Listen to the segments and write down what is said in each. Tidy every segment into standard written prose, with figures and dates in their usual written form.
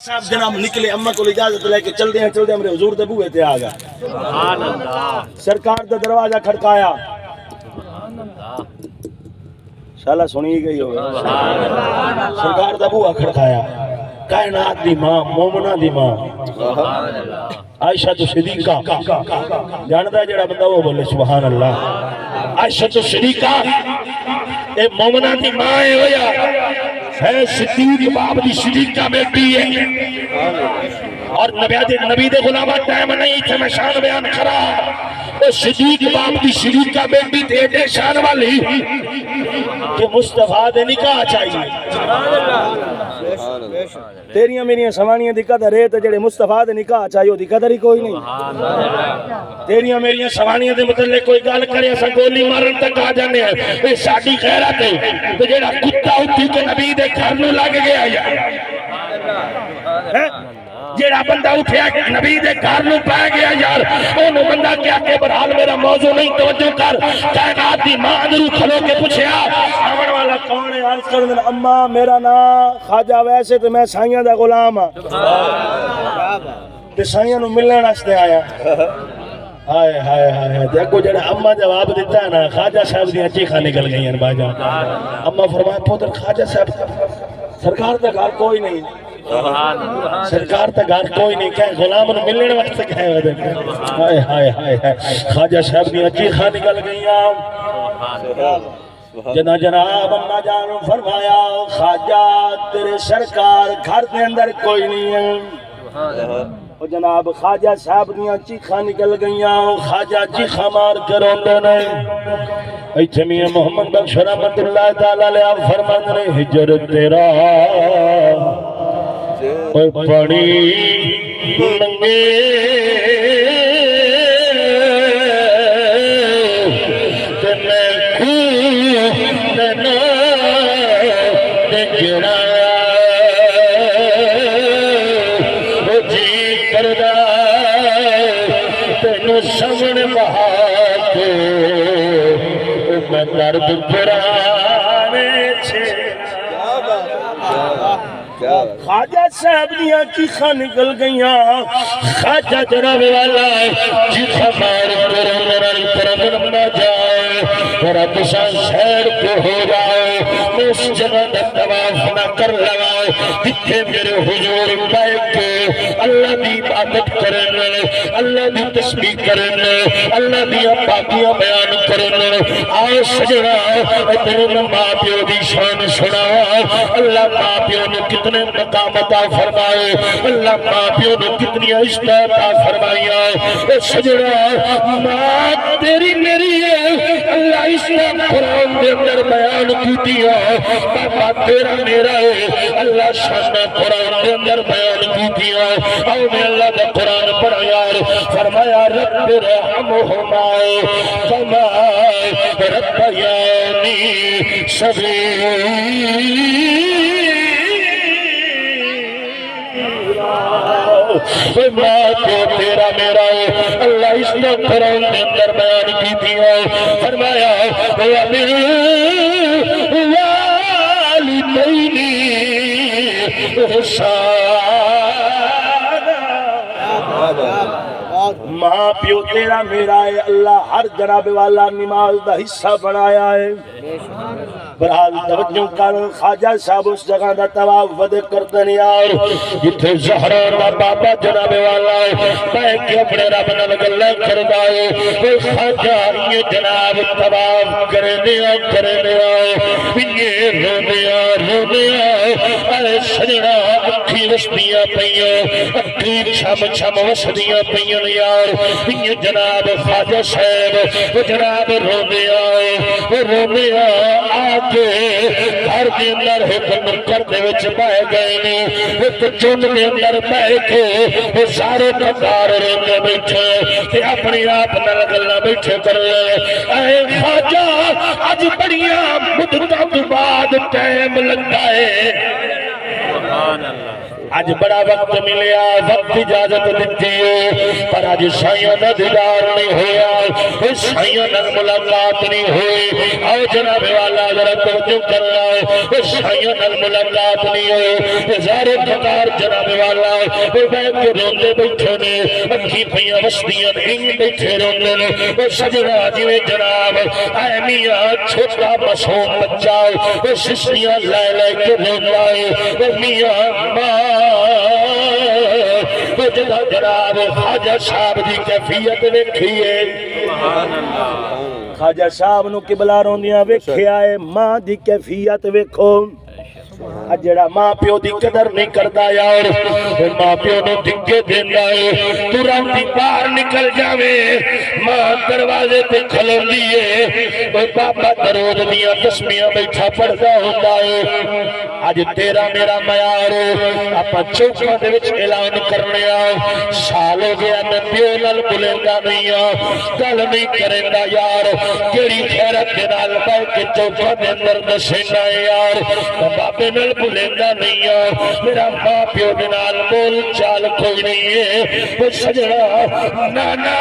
صاحب جناب نکلے اما کو اجازت لے کے چلتے ہیں ہمارے حضور دے بوئے تے آ گئے سبحان اللہ سرکار دا دروازہ کھڑکایا سبحان اللہ شالا سنی گئی ہوگا سبحان اللہ سرکار دا بوئے کھڑکایا کائنات دی ماں مومنہ دی ماں سبحان اللہ عائشہ تو صدیقہ جانتا ہے جڑا بندہ وہ بولے سبحان اللہ عائشہ تو صدیقہ اے مومنہ دی ماں ہے ہویا ہے صدیق باب دی صدیقہ بیٹی ہے اور نبی دے غلامہ ٹائم نہیں تھے میں شان بیان کرا اے صدیق باب دی صدیقہ بیٹی تھے دے شان والی کہ مصطفیٰ دے نکاح چاہیے تیریاں میریاں سوانیاں دی قدر ہے تو جڑے مصطفیٰ دے نکاح چاہیے دی قدر ہی کوئی نہیں تیریاں میریاں سوانیاں دے متعلق کوئی گال کرے اسا گولی مارن تک آ جانے ہیں اے ساڈی خیرات ہے تو جڑا کتا اٹھی کے نبی دے گھر نو لگ گیا جیڑا بندہ اٹھیا نبی دے گھر نو پہ گیا یار اونوں بندہ کیا کہ برحال میرا موضوع نہیں توجہ کر کائنات دی ماں اندروں کھلو کے پوچھیا آون والا کون ہے عرض کر دین اما میرا نام خواجہ ویسے تے میں سائیاں دا غلام ہاں تے سائیاں نو ملن واسطے آیا ہائے ہائے ہائے دیکھو جڑا اما جواب دیتا ہے نا خواجہ صاحب دیاں چیخاں نکل گئی ہیں باجا اما فرمایا پتر خواجہ صاحب سرکار دا گھر کوئی نہیں سرکار تا گھر کوئی نہیں کہے غلام نے ملنے وقت کہے وے ہائے ہائے ہائے خواجہ صاحب دی چیخاں نکل گئیاں جناب اما جان فرمایا خواجہ تیرے سرکار گھر دے اندر کوئی نہیں ہے اور جناب خواجہ صاحب دی چیخاں نکل گئیاں خواجہ چیخاں مار کے روندے نے ایتھے میاں محمد بخش رحمت اللہ تعالی علیہ فرمان نے ہجر تیرا پڑی ننگے تے میں کھونا دگڑا جی کردہ تینو سمن بہا کے میں درد پرانے چھے خواجہ صاحب دیاں چیخاں نکل گئیاں خواجہ جناب والا چیخاں مار کرن نہ جائے اور اتشان شہر کو ہو جائے اس جگہ طواف نہ کر لگائے جتھے میرے حضور بیٹھ کے اللہ دی عبادت کرن اللہ دی تسبیح کرن اللہ دی پاکیاں بیان کرن آئے سجنا تیرے ماں پیو دی شان سنا اللہ ماں پیو نے کتنے مقام عطا فرمائے اللہ ماں پیو نے کتنی عزت عطا فرمائیا اے سجنا ماں تیری میری ہے اللہ اسلام قرآن دے اندر بیان کیتیا بابا تیرا میرا ہے اللہ شان قرآن دے اندر بیان کیتیا او میں اللہ دا قرآن پڑھا یار فرمایا رب رحمہما کما ربیانی صغیرا ماں کو تیرا میرا ہے اللہ اس نے قرآن کے اندر بیان کی تھی فرمایا والدینی احسانا ماں پیو تیرا میرا ہے اللہ ہر جناب والا نماز دا حصہ بنایا ہے برحال توجہ کر خواجہ صاحب اس جگہ دا طواف ودے کرتے ہیں یار جتھے زہرا دا بابا جناب والا ہے میں کہ اپنے رب نال گلاں کردا ہے اے خواجہ یہ جناب طواف کرے دیا یہ روندیا اے سجنا اکھی وسدیاں پیاں اکھی چھم چھم وسدیاں پیاں یار یہ جناب خواجہ صاحب جناب روندیا آگے گھر دے اندر ایک نکر دے وچ بہ گئے نے ایک چن دے اندر بہ کے سارے کردار روندے بیٹھے تے اپنی آپ نال گلاں بیٹھے کر اے خواجہ اج بڑیاں مدتاں تو بعد ٹائم لگا ہے سبحان اللہ اج بڑا وقت ملیا وقت اجازت دیتی ہے پر اج سائیاں دا دیدار نہیں ہویا سائیاں نال ملاقات نہیں ہوئی آؤ جناب والا ذرا توجہ کرنا سائیاں نال ملاقات نہیں ہوئی زہر پکار جناب والا بیٹھ کے روندے بیٹھے نے اکھی پیاں وسدیاں ان بیٹھے روندے نے سجنا جی جناب اے میاں چھوٹا معصوم بچہ سسیاں لے لے کے روندا ہے میاں ماں جدا جناب خواجہ صاحب دی کیفیت ویکھیے خواجہ صاحب نو قبلہ روندیاں ویکھیا ہے ماں دی کیفیت ویکھو جڑا ماں پیو دی قدر نہیں کردا یار ماں پیو نو دھکے دیندا ہے تو رات باہر نکل جاوے ماں دروازے تے کھلوندی ہے بابا درود دیاں تسبیحاں بیٹھا پڑھدا ہوندا ہے اج تیرا میرا معیار اپا چوکاں دے وچ اعلان کرنے آ سال ہو گیا میں پیو نال بولیندا نہیں آ گل نہیں کریندا یار کیڑی خیرت دے نال بیٹھ کے چوکاں دے اندر دسیندا ہے یار بابے نال بولیندا نہیں آ میرا ماں پیو دے نال بول چال کوئی نہیں ہے وہ سجنا نانا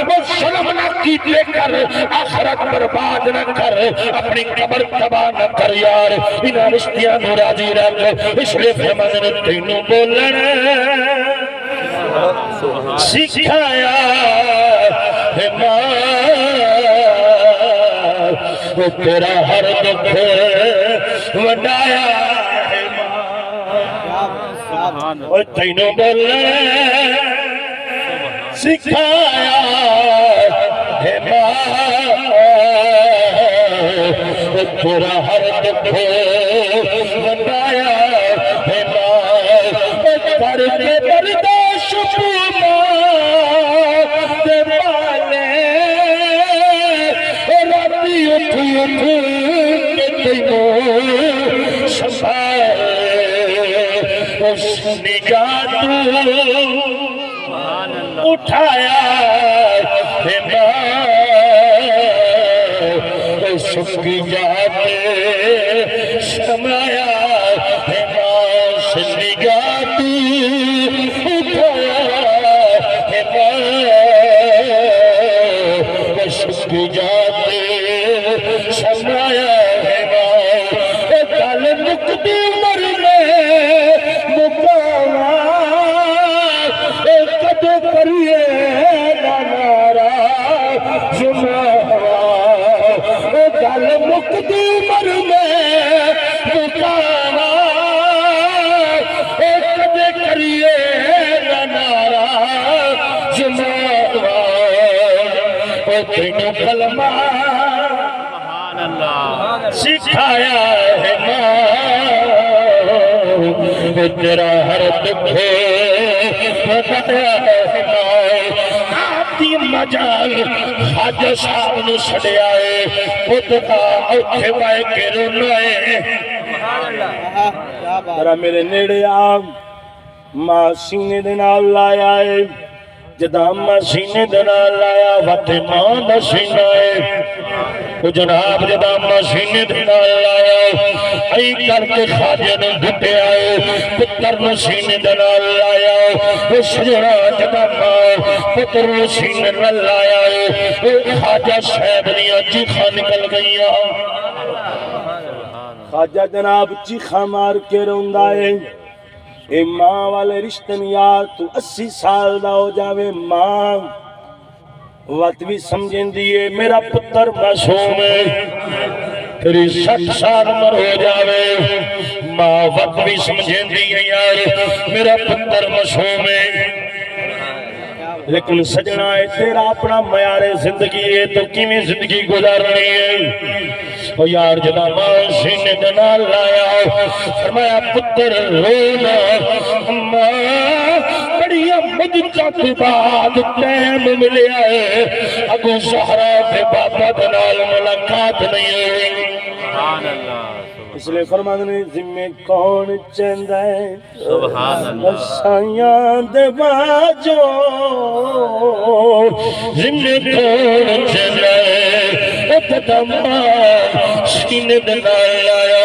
وہ شرم نہ کیتے کر آخرت برباد نہ کر اپنی قبر تباہ نہ کر یار انہاں رشتیاں نو راضی رکھ اس لیے فرمانے نے تینوں بولنا سکھایا ہے ماں وہ تیرا ہر دکھ وڈایا ہے ماں وہ تینوں بولنا سکھایا ہے ماں وہ تیرا ہر دکھ وڈایا ہے ماں کر کے برداشت اٹھایا ہے ماں سکی جاتے سمایا ہے ماں سنی جاتی اٹھایا ہے ماں سکی جاتے سمایا ہے ماں کل مکتی مرنے مکانا کد کریے نارا جمعہ گل مکتی مرنے مکانا کد کریے نارا جمعہ تینوں کلمہ سکھایا ہے ماں تیرا ہر دکھ آتی مجال خواجہ صاحب نو چھڑیا ہے پتہ اوکھے وائے کے رونا ہے ذرا میرے نیڑے آ ماں سینے دے نال لایا ہے جدا ماں سینے دے نال لایا وقت ماں دا سینہ ہے وہ جناب جدا ماں سینے دے نال لایا ائی کر کے خواجہ نے گھٹے آئے پتر نو سینے دے نال لایا وہ سجنا جدا ماں پتر نو سینے نال لایا وہ خواجہ صاحب دیاں چیخاں نکل گئیاں خواجہ جناب چیخاں مار کے روندا ہے اے ماں والے رشتن یار تو 80 سال دا ہو جاوے ماں وقت بھی سمجھیں دیئے میرا پتر معصوم ہے تیری 60 سال مر ہو جاوے ماں وقت بھی سمجھیں دیئے یار میرا پتر معصوم ہے لیکن سجنا ہے تیرا اپنا معیار زندگی ہے تو کیویں زندگی گزارنی ہے او یار جدا ماں سینے دے نال لایا فرمایا پتر رونا ماں بڑی مدت کے بعد ٹائم ملیا ہے اگو زہرا پہ بابا دے نال ملاقات نہیں ہوئی سبحان اللہ اس لئے فرمانے ذمہ کون چندہ ہے سبحان اللہ سائیاں دے باجو ذمہ کون چندہ ہے اتدہ ماں سینے دے نال آیا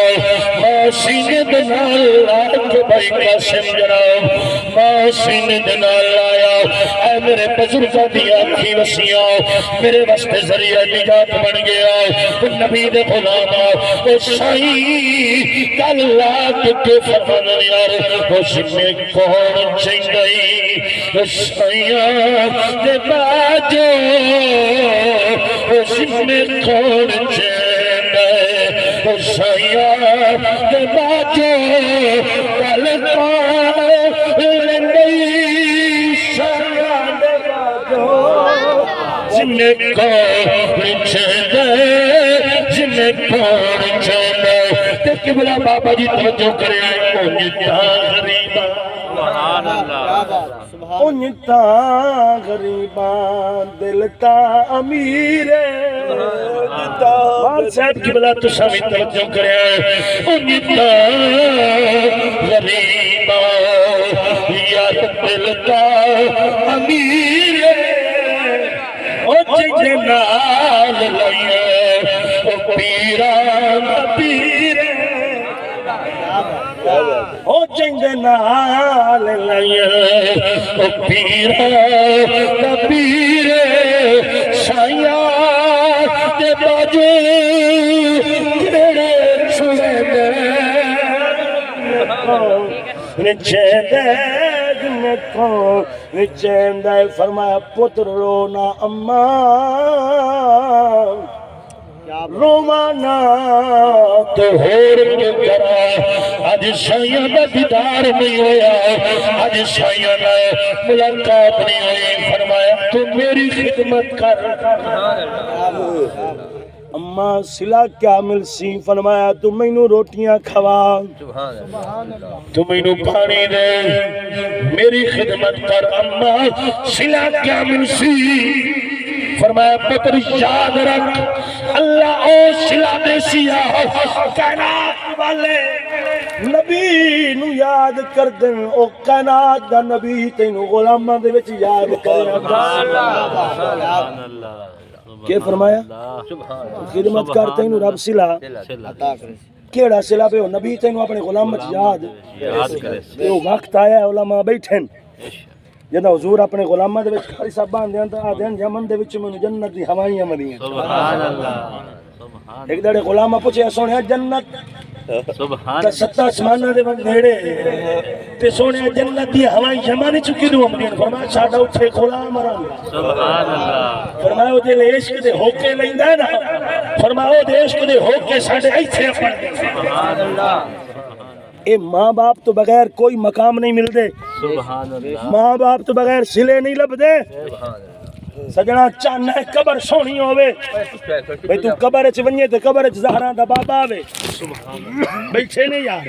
ماں سینے دے نال لا کے بھائی قاسم جناب ماں سینے دے نال لایا اے میرے بزرگاں دی آنکھی وسیاں میرے واسطے ذریعہ نجات بن گیا نبی دے غلام او سائیں گل لا کے فرمان یار او سنے کون چنگئی سائیاں دے باجو او سنے کون چنگئی سائیاں دے باجو گل کون لنگئی سائیاں دے باجو جنے کون چنگئی جنے کون چنگئی تے قبلہ بابا جی توجہ کرے اونجتا غریباں اونجتا غریباں دلتا امیر مال صاحب قبلہ تو سامی توجہ کرے اونجتا غریباں یا دلتا امیر او جے نال لائے او پیران پیر او جنگ نال لائے او پیران پیر سائیاں دے باجو کیڑے چھوڑے دے نچے فرمایا پتر رونا اماں رومانا تو ہور کے کرا آج سائیاں دا دیدار نہیں ہویا آج سائیاں دا ملاقات نہیں ہوئی فرمایا تو میری خدمت کر اماں صلہ کیا ملسی فرمایا تو مینو روٹیاں کھوا تو مینو پانی دے میری خدمت کر اماں صلہ کیا ملسی فرمایا پتر یاد رکھ اللہ او صلہ دے سیا کائنات والے نبی نو یاد کر دیں او کائنات دا نبی تینو غلامہ دے وچ یاد کرے کہ فرمایا خدمت کرتے ہیں رب صلہ کیڑا صلہ پہ ہو نبی تینو اپنے غلام وچ یاد کرے وقت آیا ہے علماء بیٹھن جدا حضور اپنے غلامہ دے وچ کھاری صاحب باندھے ہیں تو آدھے یمن دے وچ میں جنت دی ہوائیاں ملیاں ایک دڑے غلامہ پوچھے سونے جنت تا ستہ اسمانہ دے وقت نیڑے تے سونے جنت دی ہوائیں یمن چکی دو امنین فرمایا ساڑھا اٹھے غلام رہا فرمایا وہ دل عشق دے ہوکے لیندہ ہے نا فرمایا وہ دل عشق دے ہوکے ساڑھے ایتھے اپنے اے ماں باپ تو بغیر کوئی مقام نہیں مل دے ماں باپ تو بغیر سلے نہیں لب دے سجنا چاہنا ہے قبر سونی ہوئے بھئی تو قبر اچھ ونیے تو قبر اچھ زہران دا بابا ہوئے بیٹھے نہیں یار